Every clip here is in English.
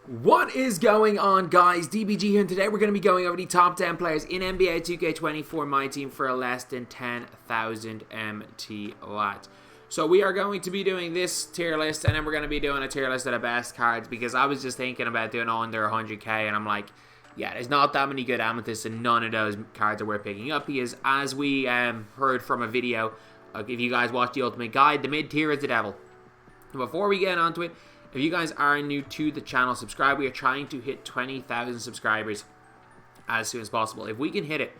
What is going on, guys? DBG here, and today we're going to be going over the top 10 players in NBA 2K24 MyTEAM for less than 10,000 MT lat. So we are going to be doing this tier list, and then we're going to be doing a tier list of the best cards, because I was just thinking about doing under 100k, and I'm like, yeah, there's not that many good amethysts, and none of those cards are worth picking up, because as we heard from a video, if you guys watched the Ultimate Guide, the mid tier is the devil. Before we get onto it, if you guys are new to the channel, subscribe. We are trying to hit 20,000 subscribers as soon as possible. If we can hit it,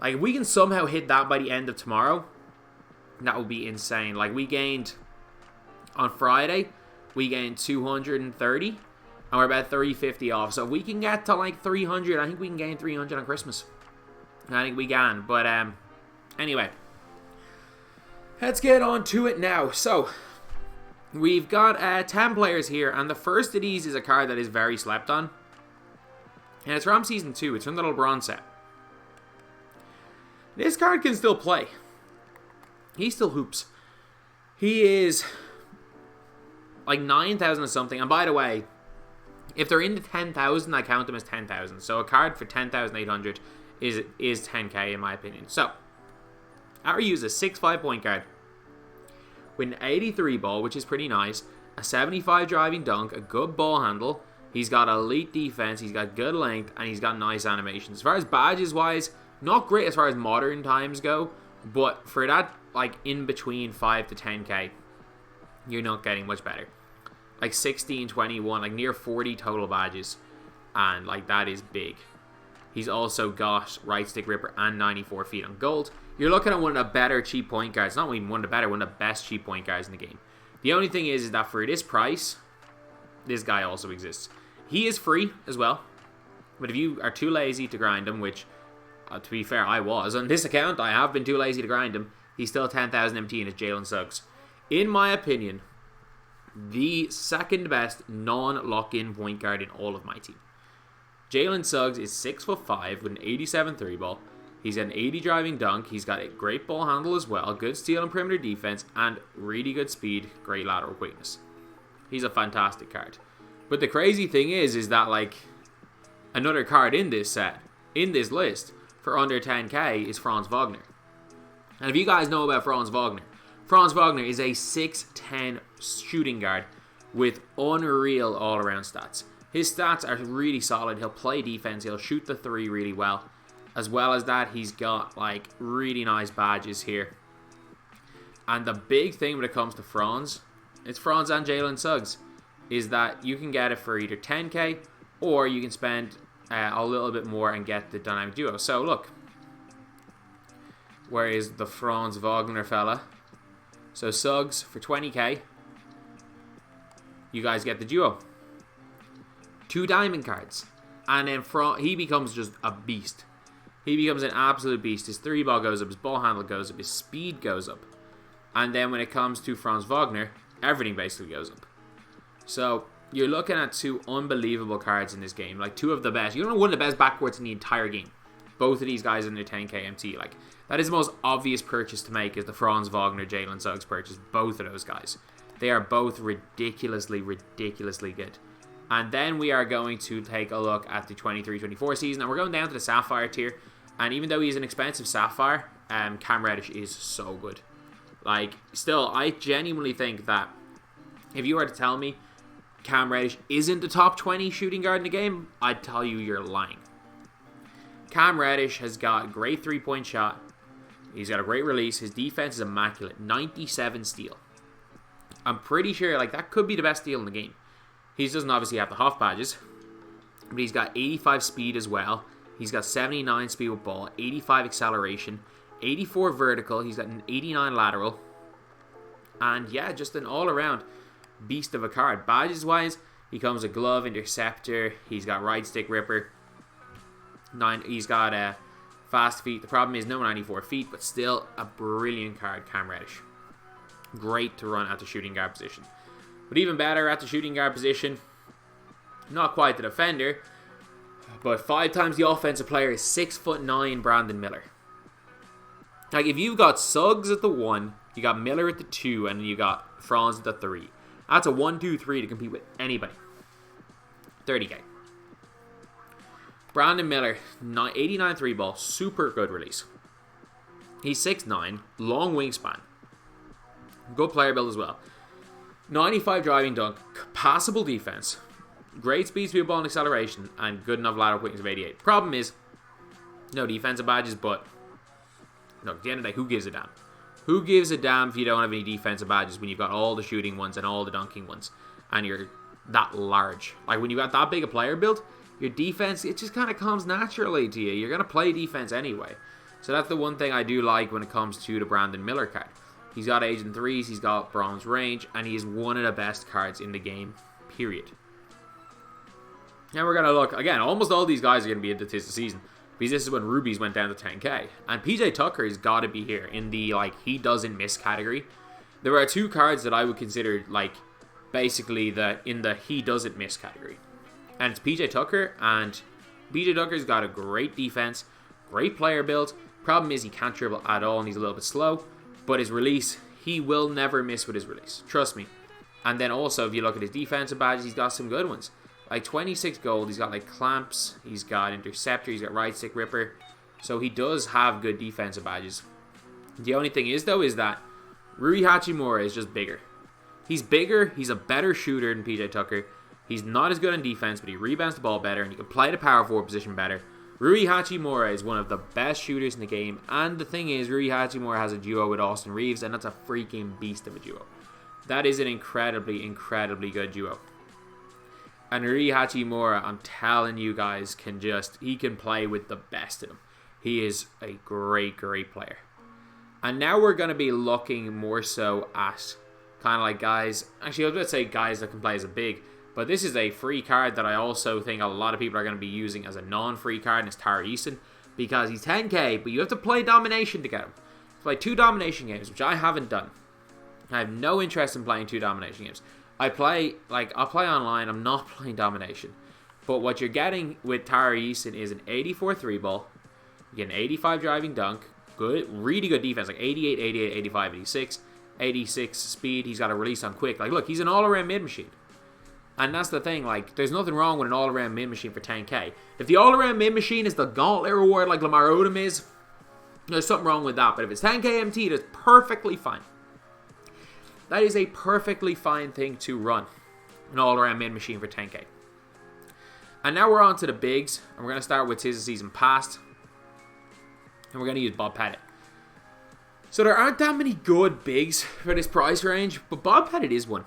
like if we can somehow hit that by the end of tomorrow, that would be insane. Like we gained, on Friday, we gained 230, and we're about 350 off. So if we can get to like 300, I think we can gain 300 on Christmas. I think we can. But anyway, let's get on to it now. So we've got 10 players here, and the first of these is a card that is very slept on. And it's from Season 2. It's from the LeBron set. This card can still play. He still hoops. He is like 9,000 or something. And by the way, if they're in the 10,000, I count them as 10,000. So a card for 10,800 is 10k in my opinion. So, Ari is a 6'5" point guard with an 83 ball, which is pretty nice, a 75 driving dunk, a good ball handle. He's got elite defense, he's got good length, and he's got nice animations. As far as badges wise, not great as far as modern times go, but for that, like in between 5 to 10k, you're not getting much better. Like 16, 21, like near 40 total badges, and like that is big. He's also got right stick ripper and 94 feet on gold. You're looking at one of the better cheap point guards. Not even one of the better, one of the best cheap point guards in the game. The only thing is that for this price, this guy also exists. He is free as well. But if you are too lazy to grind him, which, to be fair, I was. On this account, I have been too lazy to grind him. He's still 10,000 MT and it's Jaylen Suggs. In my opinion, the second best non-lock-in point guard in all of my team. Jaylen Suggs is 6'5" with an 87 3 ball. He's got an 80 driving dunk. He's got a great ball handle as well. Good steal and perimeter defense. And really good speed. Great lateral quickness. He's a fantastic card. But the crazy thing is that like another card in this set, in this list, for under 10k is Franz Wagner. And if you guys know about Franz Wagner is a 6'10" shooting guard with unreal all-around stats. His stats are really solid. He'll play defense. He'll shoot the three really well. As well as that, he's got like really nice badges here. And the big thing when it comes to Franz, it's Franz and Jaylen Suggs, is that you can get it for either 10k or you can spend a little bit more and get the dynamic duo. So look, where is the Franz Wagner fella? So Suggs for 20k, you guys get the duo. 2 diamond cards. And then he becomes just a beast. He becomes an absolute beast. His 3 ball goes up, his ball handle goes up, his speed goes up. And then when it comes to Franz Wagner, everything basically goes up. So you're looking at 2 unbelievable cards in this game. Like 2 of the best. You're one of the best backcourts in the entire game. Both of these guys in their 10k MT. Like that is the most obvious purchase to make, is the Franz Wagner Jaylen Suggs purchase. Both of those guys. They are both ridiculously good. And then we are going to take a look at the 23-24 season. And we're going down to the Sapphire tier. And even though he's an expensive Sapphire, Cam Reddish is so good. Like, still, I genuinely think that if you were to tell me Cam Reddish isn't the top 20 shooting guard in the game, I'd tell you you're lying. Cam Reddish has got a great 3-point shot. He's got a great release. His defense is immaculate. 97 steal. I'm pretty sure like that could be the best steal in the game. He doesn't obviously have the Huff badges, but he's got 85 speed as well. He's got 79 speed with ball, 85 acceleration, 84 vertical. He's got an 89 lateral. And yeah, just an all-around beast of a card. Badges-wise, he comes a glove, interceptor. He's got right stick ripper. He's got a fast feet. The problem is no 94 feet, but still a brilliant card, Cam Reddish. Great to run at the shooting guard position. But even better at the shooting guard position, not quite the defender, but 5 times the offensive player is 6'9" Brandon Miller. Like if you've got Suggs at the 1, you got Miller at the 2, and you got Franz at the 3. That's a 1-2-3 to compete with anybody. 30k. Brandon Miller, 89 3 ball, super good release. He's 6'9", long wingspan. Good player build as well. 95 driving dunk, passable defense, great speed, speed, ball, and acceleration, and good enough lateral quickness of 88. Problem is, no defensive badges, but look, at the end of the day, who gives a damn? Who gives a damn if you don't have any defensive badges when you've got all the shooting ones and all the dunking ones, and you're that large? Like, when you got that big a player build, your defense, it just kind of comes naturally to you. You're going to play defense anyway. So that's the one thing I do like when it comes to the Brandon Miller card. He's got Agent 3s, he's got Bronze Range, and he is one of the best cards in the game, period. Now we're going to look, again, almost all these guys are going to be into this season, because this is when Rubies went down to 10k. And PJ Tucker has got to be here in the, like, he doesn't miss category. There are 2 cards that I would consider, like, basically in the he doesn't miss category. And it's PJ Tucker, and PJ Tucker's got a great defense, great player build. Problem is he can't dribble at all and he's a little bit slow. But his release, he will never miss with his release. Trust me. And then also, if you look at his defensive badges, he's got some good ones. Like 26 gold, he's got like clamps, he's got interceptor, he's got right stick ripper. So he does have good defensive badges. The only thing is, though, is that Rui Hachimura is just bigger. He's bigger, he's a better shooter than PJ Tucker. He's not as good on defense, but he rebounds the ball better, and he can play the power forward position better. Rui Hachimura is one of the best shooters in the game, and the thing is, Rui Hachimura has a duo with Austin Reeves, and that's a freaking beast of a duo. That is an incredibly, incredibly good duo. And Rui Hachimura, I'm telling you guys, he can play with the best of them. He is a great, great player. And now we're going to be looking more so at kind of like guys, actually I was going to say guys that can play as a big, but this is a free card that I also think a lot of people are going to be using as a non-free card, and it's Tara Easton, because he's 10k, but you have to play domination to get him. Play 2 domination games, which I haven't done. I have no interest in playing 2 domination games. I'll play online, I'm not playing domination. But what you're getting with Tara Easton is an 84 3-ball, you get an 85 driving dunk, good, really good defense, like 88, 88, 85, 86, 86 speed, he's got a release on quick. Like, look, he's an all-around mid-machine. And that's the thing, like, there's nothing wrong with an all-around mid-machine for 10k. If the all-around mid-machine is the gauntlet reward like Lamar Odom is, there's something wrong with that. But if it's 10k MT, that's perfectly fine. That is a perfectly fine thing to run, an all-around mid-machine for 10k. And now we're on to the bigs, and we're going to start with his season past. And we're going to use Bob Pettit. So there aren't that many good bigs for this price range, but Bob Pettit is one.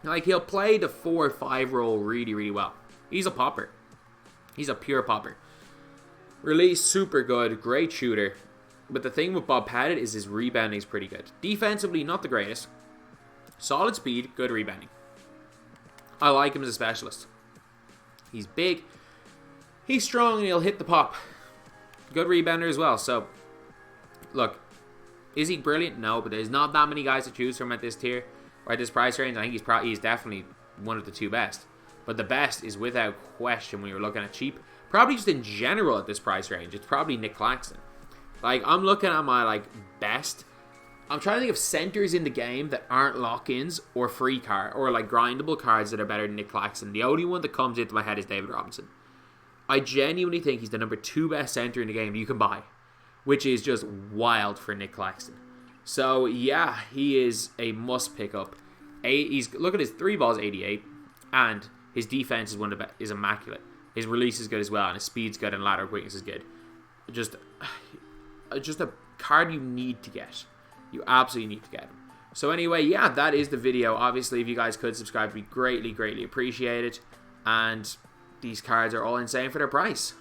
Like, he'll play the 4 or 5 role really, really well. He's a popper. He's a pure popper. Release, super good, great shooter. But the thing with Bob Pettit is his rebounding is pretty good. Defensively, not the greatest. Solid speed, good rebounding. I like him as a specialist. He's big, he's strong, and he'll hit the pop. Good rebounder as well. So, look, is he brilliant? No, but there's not that many guys to choose from at this tier. Or at this price range, I think he's definitely one of the 2 best. But the best is without question when you're looking at cheap. Probably just in general at this price range, it's probably Nick Claxton. Like, I'm looking at my, like, best. I'm trying to think of centers in the game that aren't lock-ins or free card or, like, grindable cards that are better than Nick Claxton. The only one that comes into my head is David Robinson. I genuinely think he's the number 2 best center in the game you can buy, which is just wild for Nick Claxton. So, yeah, he is a must pick up. Look at his 3 balls, 88, and his defense is immaculate. His release is good as well, and his speed's good, and lateral quickness is good. Just a card you need to get. You absolutely need to get him. So anyway, yeah, that is the video. Obviously, if you guys could subscribe, we'd greatly, greatly appreciate it. And these cards are all insane for their price.